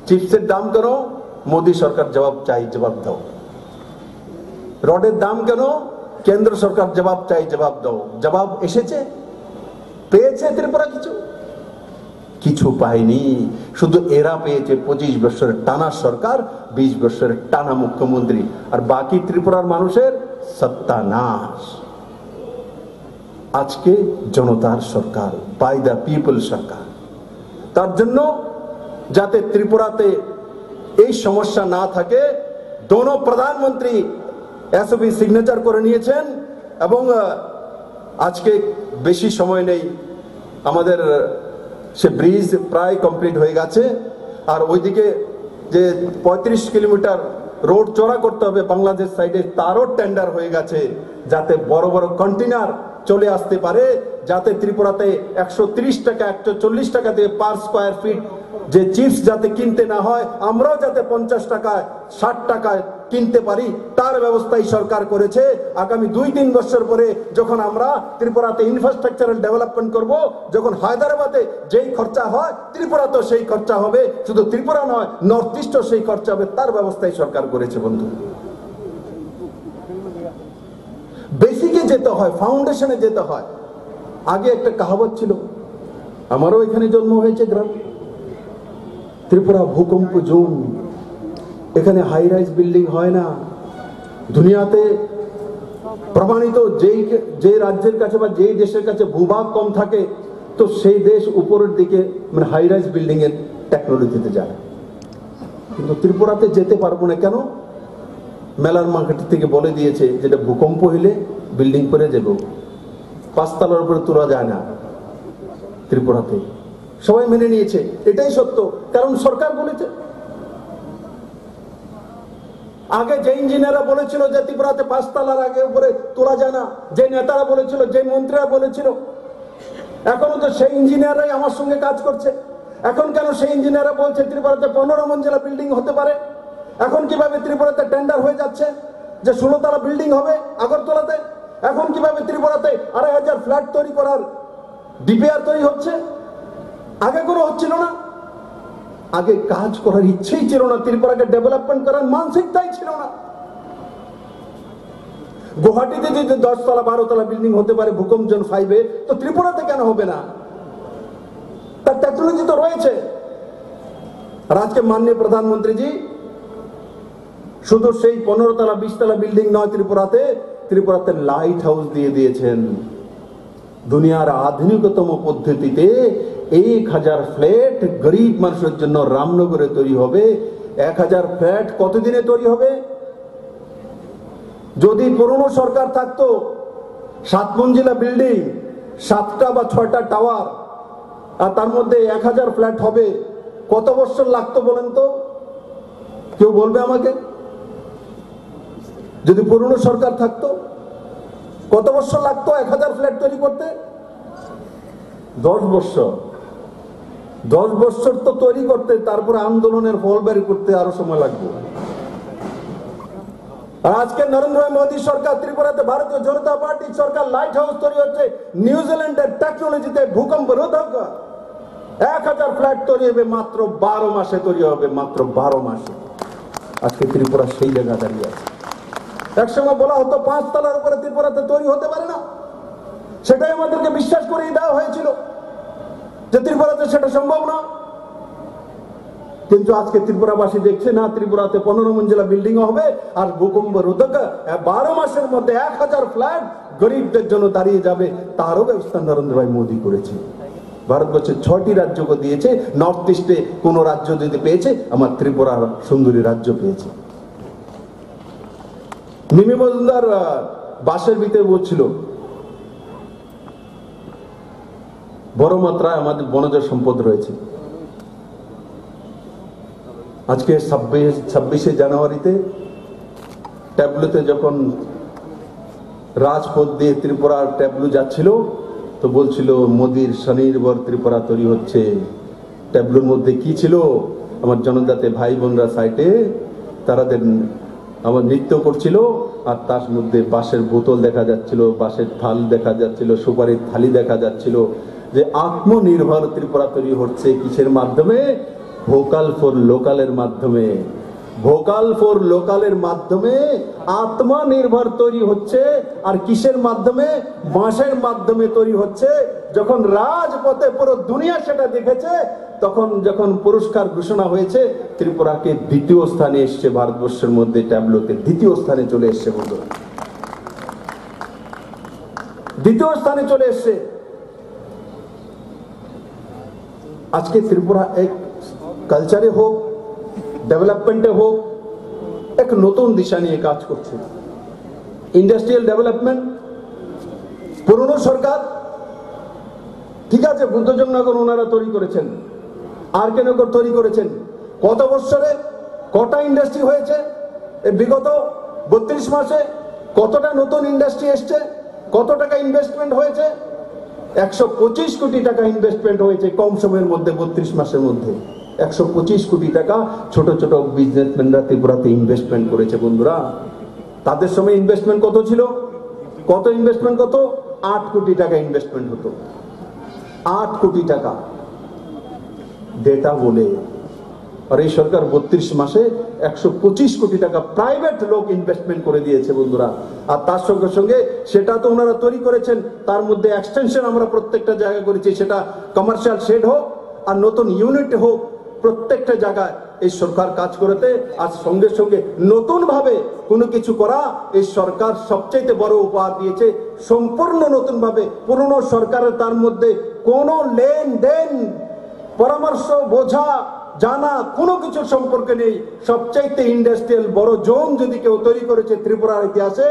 চিপসের দাম কেন? মোদী সরকার জবাব চাই, জবাব দাও। রডের দাম কেন? কেন্দ্র সরকার জবাব চাই, জবাব দাও। জবাব এসেছে? পেয়েছে ত্রিপুরা? কিছু পায়নি। শুধু এরা পেয়েছে 25 বছরের টানা সরকার, 20 বছরের টানা মুখ্যমন্ত্রী, আর বাকি ত্রিপুরার মানুষের সত্যানাশ। আজকে জনতার সরকার, বাই দ্য পিপল সরকার। তার জন্য যাতে ত্রিপুরাতে এই সমস্যা না থাকে, দোনো প্রধানমন্ত্রী এসওপি সিগনেচার করে নিয়েছেন এবং আজকে বেশি সময় নেই, আমাদের সে ব্রিজ প্রায় কমপ্লিট হয়ে গেছে। আর ওইদিকে যে 35 কিলোমিটার রোড চড়া করতে হবে বাংলাদেশ সাইডে, তারও টেন্ডার হয়ে গেছে, যাতে বড় বড় কন্টেনার চলে আসতে পারে, যাতে ত্রিপুরাতে 130 টাকা 140 টাকা দিয়ে পার স্কোয়ার ফিট যে চিপস যাতে কিনতে না হয়, আমরাও যাতে 50 টাকায় 60 টাকায় কিনতে পারি, তার ব্যবস্থাই সরকার করেছে। আগামী 2-3 বছর পরে যখন আমরা ত্রিপুরাতে ইনফ্রাস্ট্রাকচারাল ডেভেলপমেন্ট করব, যখন হায়দ্রাবাদে যেই খরচা হয় ত্রিপুরাতেও সেই খরচা হবে। শুধু ত্রিপুরা নয়, নর্থ ইস্টও সেই খরচা হবে, তার ব্যবস্থাই সরকার করেছে। বন্ধু, বেসিকে যেতে হয়, ফাউন্ডেশনে যেতে হয়। আগে একটা কাহাবত ছিল, আমারও এখানে জন্ম হয়েছে গ্রাম, ত্রিপুরা ভূকম্প জোন, এখানে হাই রাইজ বিল্ডিং হয় না। দুনিয়াতে প্রমাণিত যে রাজ্যের কাছে বা যেই দেশের কাছে ভূভাগ কম থাকে, তো সেই দেশ উপরের দিকে মানে হাই রাইজ বিল্ডিং এর টেকনোলজিতে যায়। কিন্তু ত্রিপুরাতে যেতে পারবো না কেন? মেলার মার্কেট থেকে বলে দিয়েছে যেটা ভূকম্প হইলে বিল্ডিং করে যাবো, 5 তলার উপরে তোলা যায় না। ত্রিপুরাতে সবাই মেনে নিয়েছে, এটাই সত্য, কারণ সরকার বলেছে। আগে যে ইঞ্জিনিয়াররা বলেছিল যে ত্রিপুরাতে 5 তলার আগে উপরে তোলা যায় না, যে নেতারা বলেছিল, যে মন্ত্রীরা বলেছিল, এখনো তো সেই ইঞ্জিনিয়াররাই আমার সঙ্গে কাজ করছে। এখন কেন সেই ইঞ্জিনিয়াররা বলছে ত্রিপুরাতে 15 মঞ্জিলা বিল্ডিং হতে পারে? এখন কিভাবে ত্রিপুরাতে টেন্ডার হয়ে যাচ্ছে যে 16 তলা বিল্ডিং হবে আগরতলাতে? এখন কিভাবে ত্রিপুরাতে 2500 ফ্ল্যাট তৈরি করার ডিপিআর তৈরি হচ্ছে? আগে কোনো হচ্ছিল না। আগে কাজ করার ইচ্ছেই ছিল না, ত্রিপুরাকে ডেভেলপমেন্ট করার মানসিকতাই ছিল না। গুয়াহাটিতে যদি 10 তলা 12 তলা বিল্ডিং হতে পারে ভূকম্প জোন 5-এ, তো ত্রিপুরাতে কেন হবে না? তার টেকনোলজি তো রয়েছে। আর আজকে মাননীয় প্রধানমন্ত্রীজি শুধু সেই 15 তলা 20 তলা বিল্ডিং নয়, ত্রিপুরাতে লাইট হাউস দিয়ে দিয়েছেন। দুনিয়ার আধুনিকতম পদ্ধতিতে 1000 ফ্ল্যাট গরিব মানুষের জন্য রামনগরে তৈরি হবে। 1000 ফ্ল্যাট কতদিনে তৈরি হবে? যদি পুরনো সরকার থাকতো 7 মঞ্জিলা বিল্ডিং, 7টা বা 6টা টাওয়ার, আর তার মধ্যে 1000 ফ্ল্যাট হবে, কত বছর লাগতো বলেন তো? কেউ বলবে আমাকে? যদি পুরনো সরকার থাকতো কত বছর লাগতো 1000 ফ্ল্যাট তৈরি করতে? 10 বছর। 10 বছর তো তৈরি করতে, তারপরে আন্দোলনের ফল বের করতে আরো সময় লাগবে। আর আজকে নরেন্দ্র মোদী সরকার, ত্রিপুরাতে ভারতীয় জনতা পার্টি সরকার লাইট হাউস তৈরি হচ্ছে নিউজিল্যান্ডের টেকনোলজিতে, ভূকম্প রোধক। 1000 ফ্ল্যাট তৈরি হবে মাত্র 12 মাসে তৈরি হবে, মাত্র 12 মাসে। আজকে ত্রিপুরা সেই জায়গা দাঁড়িয়ে আছে। একসময় বলা হতো 5 তলার উপরে ত্রিপুরাতে তৈরি হতে পারে না, সেটাই আমাদেরকে বিশ্বাস করিয়ে দেওয়া হয়েছিল যে ত্রিপুরাতে সেটা সম্ভব না। কিন্তু আজকে ত্রিপুরাবাসী দেখছে না, ত্রিপুরাতে 15 মঞ্জিলা বিল্ডিং হবে আর ভূকম্প রোধক 12 মাসের মধ্যে 1000 ফ্ল্যাট গরিবদের জন্য দাঁড়িয়ে যাবে। তারও ব্যবস্থা নরেন্দ্র ভাই মোদী করেছে। ভারতবর্ষের 6টি রাজ্যকে দিয়েছে। নর্থ ইস্টে কোন রাজ্য যদি পেয়েছে, আমার ত্রিপুরা সুন্দরী রাজ্য পেয়েছে। মিমি মজুমদার বাসের ভিতরে বলছিল, বড় মাত্রায় আমাদের বনজ সম্পদ রয়েছে। আজকে 26শে জানুয়ারিতে ট্যাবলুতে যখন রাজপথ দিয়ে ত্রিপুরার ট্যাবলু যাচ্ছিল, তো বলছিল মোদীর স্বনির্ভর ত্রিপুরা তৈরি হচ্ছে। ট্যাবলুর মধ্যে কি ছিল? আমার জনজাতি ভাই বোনরা সাইটে তারাদের আমার নৃত্য করছিল, আর তার মধ্যে বাঁশের বোতল দেখা যাচ্ছিল, বাঁশের থাল দেখা যাচ্ছিল, সুপারির থালি দেখা যাচ্ছিল। যে আত্মনির্ভর ত্রিপুরা তৈরি হচ্ছে কিসের মাধ্যমে? ভোকাল ফর লোকালের মাধ্যমে। ভোকাল ফর লোকালের মাধ্যমে আত্মনির্ভর তৈরি হচ্ছে। আর কিসের মাধ্যমে? বাঁশের মাধ্যমে তৈরি হচ্ছে। যখন রাজপথে পুরো দুনিয়া সেটা দেখেছে, তখন যখন পুরস্কার ঘোষণা হয়েছে, ত্রিপুরাকে 2য় স্থানে এসছে ভারতবর্ষের মধ্যে, ট্যাবলোতে 2য় স্থানে চলে এসছে। বন্ধুরা, 2য় স্থানে চলে এসছে। আজকে ত্রিপুরা এক কালচারে হোক, ডেভেলপমেন্টে হোক, এক নতুন দিশা নিয়ে কাজ করছে। Industrial development. পুরনো সরকার ঠিক আছে, বুদ্ধজনগর ওনারা তৈরি করেছেন, আর কে নগর তৈরি করেছেন। কত বছরে কটা ইন্ডাস্ট্রি হয়েছে? বিগত 32 মাসে কতটা নতুন ইন্ডাস্ট্রি এসছে? কত টাকা ইনভেস্টমেন্ট হয়েছে? 125 কোটি টাকা ইনভেস্টমেন্ট হয়েছে কম সময়ের মধ্যে, 32 মাসের মধ্যে 125 কোটি টাকা ছোট ছোট বিজনেসম্যানরা ত্রিপুরাতে ইনভেস্টমেন্ট করেছে। বন্ধুরা, তাদের সময় ইনভেস্টমেন্ট কত ছিল? কত ইনভেস্টমেন্ট? কত? 8 কোটি টাকা ইনভেস্টমেন্ট হতো। 8 কোটি টাকা ডেটা বলে। আর এই সরকার 32 মাসে 125 কোটি টাকা প্রাইভেট লোক ইনভেস্টমেন্ট করে দিয়েছে। বন্ধুরা, আর তার সঙ্গে সঙ্গে সেটা তো ওনারা তৈরি করেছেন, তার মধ্যে এক্সটেনশন আমরা প্রত্যেকটা জায়গায় করেছি, সেটা কমার্শিয়াল শেড হোক আর নতুন ইউনিট হোক, প্রত্যেকটা জায়গায় এই সরকার কাজ করতে। আর সঙ্গে সঙ্গে নতুন ভাবে কোনো কিছু করা, এই সরকার সবচেয়ে বড় উপহার দিয়েছে। সম্পূর্ণ নতুন ভাবে, পুরনো সরকারের তার মধ্যে কোনো লেনদেন, পরামর্শ, বোঝা, জানা কোনো কিছু সম্পর্কে নেই। সবচাইতে ইন্ডাস্ট্রিয়াল বড় জোন যদি কেউ তৈরি করেছে ত্রিপুরার ইতিহাসে,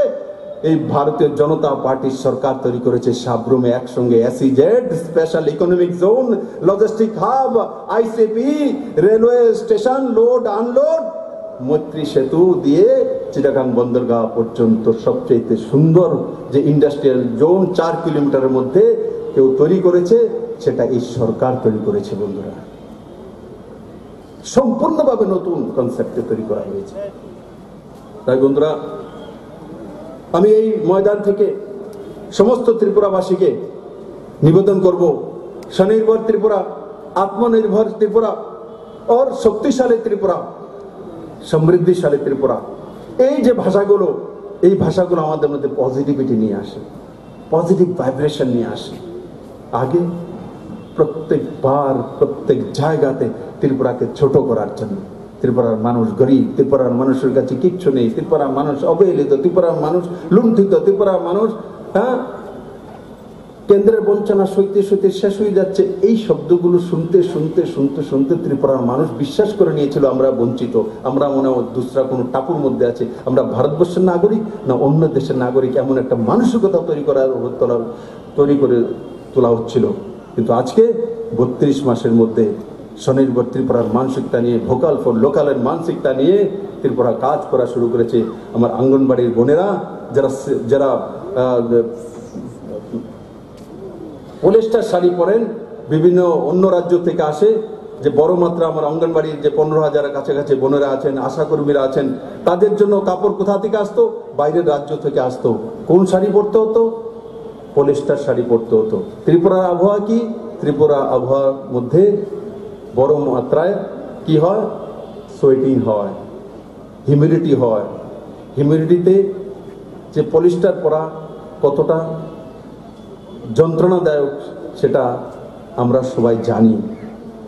এই ভারতীয় জনতা পার্টির সরকার তৈরি করেছে। সাবরুমে একসঙ্গে SEZ, special economic zone, logistic hub, ICP, railway station, load unload, মৈত্রী সেতু দিয়ে চিটাগাং বন্দরগাহ পর্যন্ত সবচেয়ে সুন্দর যে ইন্ডাস্ট্রিয়াল জোন 4 কিলোমিটারের মধ্যে কেউ তৈরি করেছে, সেটা এই সরকার তৈরি করেছে। বন্ধুরা, সম্পূর্ণভাবে নতুন কনসেপ্টে তৈরি করা হয়েছে। তাই বন্ধুরা, আমি এই ময়দান থেকে সমস্ত ত্রিপুরাবাসীকে নিবেদন করব, স্বনির্ভর ত্রিপুরা, আত্মনির্ভর ত্রিপুরা और শক্তিশালী ত্রিপুরা, সমৃদ্ধিশালী ত্রিপুরা, এই যে ভাষাগুলো এই ভাষাগুলো আমাদের মধ্যে পজিটিভিটি নিয়ে আসে, পজিটিভ ভাইব্রেশন নিয়ে আসে। আগে প্রত্যেকবার প্রত্যেক জায়গাতে ত্রিপুরাকে ছোট করার জন্য, ত্রিপুরার মানুষ গরিব, ত্রিপুরার মানুষের কাছে কিচ্ছু নেই, ত্রিপুরার মানুষ অবহেলিত, ত্রিপুরার মানুষ লুণ্ঠিত, ত্রিপুরার মানুষ কেন্দ্রের বঞ্চনা সইতে সইতে শেষ হয়ে যাচ্ছে। এই শব্দগুলো শুনতে শুনতে শুনতে শুনতে ত্রিপুরার মানুষ বিশ্বাস করে নিয়েছিল আমরা বঞ্চিত, আমরা মনে হয় দুসরা কোনো টাপুর মধ্যে আছে, আমরা ভারতবর্ষের নাগরিক না অন্য দেশের নাগরিক, এমন একটা মানসিকতা তৈরি করে তোলা হচ্ছিল। কিন্তু আজকে 32 মাসের মধ্যে স্বনির্ভর ত্রিপুরার মানসিকতা নিয়ে, ভোকাল ফর লোকালের মানসিকতা নিয়ে ত্রিপুরা কাজ করা শুরু করেছে। আমার আঙ্গনবাড়ির বোনেরা যারা পলিস্টার শাড়ি পরেন, বিভিন্ন অন্য রাজ্য থেকে আসে, যে বড় মাত্রা আমার অঙ্গনবাড়ির যে 15,000 কাছাকাছি বোনেরা আছেন, আশাকর্মীরা আছেন, তাদের জন্য কাপড় কোথা থেকে আসতো? বাইরের রাজ্য থেকে আসতো। কোন শাড়ি পরতে হতো? পলিস্টার শাড়ি পরতে হতো। ত্রিপুরার আবহাওয়া কি? ত্রিপুরা আবহাওয়ার মধ্যে বড় মাত্রায় কি হয়? সোয়েটিং হয়, হিউমিডিটি হয়। হিউমিডিটিতে যে পলিস্টার পরা কতটা যন্ত্রণাদায়ক সেটা আমরা সবাই জানি।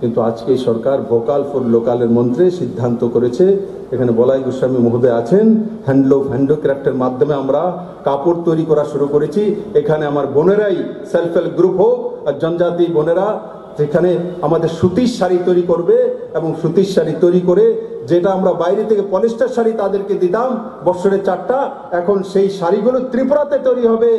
কিন্তু আজকে সরকার ভোকাল ফর লোকালের মন্ত্রে সিদ্ধান্ত করেছে, এখানে বলাই গোস্বামী মহোদয় আছেন, হ্যান্ডক্রাফটের মাধ্যমে আমরা কাপড় তৈরি করা শুরু করেছি। এখানে আমার বোনেরাই, সেলফ হেল্প গ্রুপ হোক আর জনজাতি বোনেরা, যেখানে আমাদের সুতির শাড়ি তৈরি করবে, এবং সুতির শাড়ি তৈরি করে যেটা আমরা বাইরে থেকে পলিস্টার শাড়ি তাদেরকে দিতাম বছরে 4টা, এখন সেই শাড়িগুলো ত্রিপুরাতে তৈরি হবে।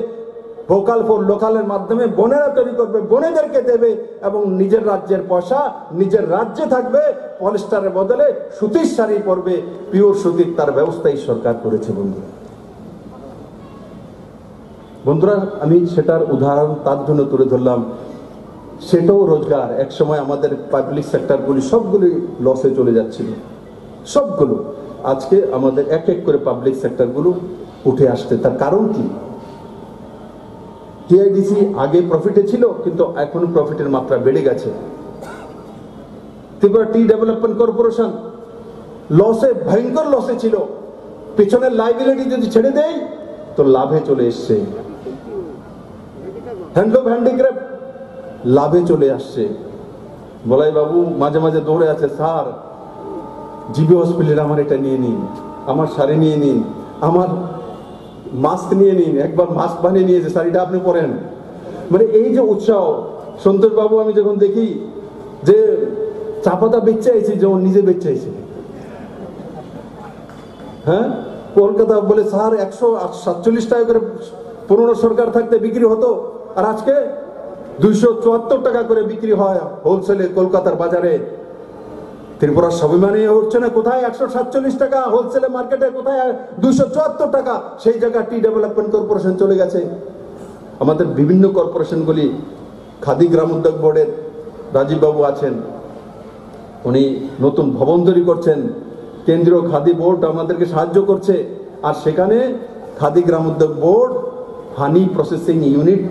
ভোকাল ফর লোকালের মাধ্যমে বোনেরা তৈরি করবে, বোনেদেরকে দেবে, এবং নিজের রাজ্যের পয়সা নিজের রাজ্যে থাকবে, পলিস্টারের বদলে সুতির শাড়ি পরবে, পিওর সুতির, তার ব্যবস্থাই সরকার করেছে। বন্ধুরা আমি সেটার উদাহরণ তার জন্য তুলে ধরলাম, সেটাও রোজগার। এক সময় আমাদের পাবলিক সেক্টরগুলি সবগুলি লসে চলে যাচ্ছিল, সবগুলো। আজকে আমাদের এক এক করে পাবলিক সেক্টরগুলো উঠে আসছে। তার কারণ কি? টিআইডিসি আগে প্রফিটে ছিল, কিন্তু এখন প্রফিটের মাত্রা বেড়ে গেছে। ত্রিপুরা টি ডেভেলপমেন্ট কর্পোরেশন লসে, ভয়ঙ্কর লসে ছিল, পিছনের লাইবিলিটি যদি ছেড়ে দেয় তো লাভে চলে এসছে। হ্যান্ডলুম হ্যান্ডিক্রাফট লাভে চলে আসছে। বলাই বাবু মাঝে মাঝে দৌড়ে আছে, স্যার জিবি হসপিটালে আমার এটা নিয়ে নিন, আমার শাড়ি নিয়ে নিন, আমার মাস্ক নিয়ে নিন। একবার মাস্ক বানিয়ে নিয়েছে, শাড়িটা আপনি পরেন। মানে এই যে উৎসাহ, সন্তোষ বাবু আমি যখন দেখি যে চা পাতা বেচে আইছি, যেমন নিজে বেচে আইছি, হ্যাঁ কলকাতা বলে স্যার 147 টাকা করে পুরনো সরকার থাকতে বিক্রি হতো, আর আজকে 274 টাকা করে বিক্রি হয় হোলসেলে কলকাতার বাজারে। ত্রিপুরার স্বাভিমানী হচ্ছে না, কোথায় 147 টাকা হোলসেলে মার্কেটে, কোথায় 274 টাকা। সেই জায়গা টি ডেভেলপমেন্ট কর্পোরেশন চলে গেছে। আমাদের বিভিন্ন কর্পোরেশনগুলি, খাদি গ্রাম উদ্যোগ বোর্ডের রাজীব বাবু আছেন, উনি নতুন ভবন তৈরি করছেন, কেন্দ্রীয় খাদি বোর্ড আমাদেরকে সাহায্য করছে, আর সেখানে খাদি গ্রাম উদ্যোগ বোর্ড হানি প্রসেসিং ইউনিট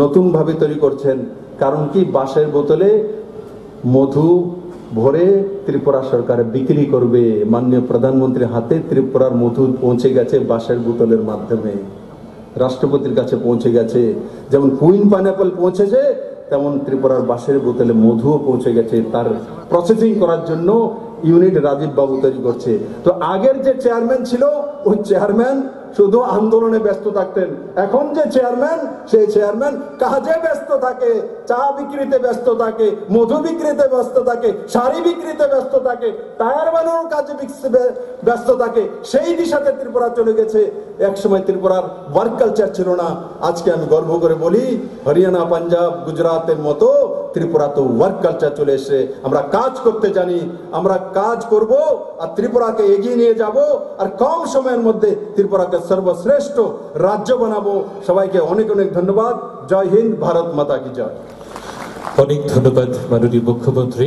নতুনভাবে তৈরি করছেন। কারণ কি? বাঁশের বোতলে মধু ভরে ত্রিপুরা সরকার বিক্রি করবে। মাননীয় প্রধানমন্ত্রীর হাতে ত্রিপুরার মধু পৌঁছে গেছে বাঁশের বোতলের মাধ্যমে, রাষ্ট্রপতির কাছে পৌঁছে গেছে। যেমন কুইন পাইনাপল পৌঁছেছে, তেমন ত্রিপুরার বাঁশের বোতলে মধুও পৌঁছে গেছে। তার প্রসেসিং করার জন্য ইউনিট রাজীব বাবু তৈরি করছে। তো আগের যে চেয়ারম্যান ছিল, ওই চেয়ারম্যান শুধু আন্দোলনে ব্যস্ত থাকতেন। এখন যে চেয়ারম্যান, সেই চেয়ারম্যান কাজে ব্যস্ত থাকে, চা বিক্রিতে ব্যস্ত থাকে, মধু বিক্রিতে ব্যস্ত থাকে, শাড়ি বিক্রিতে ব্যস্ত থাকে, টায়ার বানানোর কাজে ব্যস্ত থাকে। সেই দিশাতে ত্রিপুরা চলে গেছে। একসময় ত্রিপুরার ওয়ার্ক কালচার ছিল না। আজকে আমি গর্ব করে বলি, হরিয়ানা, পাঞ্জাব, গুজরাটের মতো ত্রিপুরা তো ওয়ার্ক কালচার চলে এসে, আমরা কাজ করতে জানি, আমরা কাজ করব আর ত্রিপুরাকে এগিয়ে নিয়ে যাব, আর কম সময়ের মধ্যে ত্রিপুরাকে সর্বশ্রেষ্ঠ রাজ্য বানাবো। সবাইকে অনেক অনেক ধন্যবাদ। জয় হিন্দ, ভারত মাতা কি জয়। অনেক ধন্যবাদ মাননীয় মুখ্যমন্ত্রী।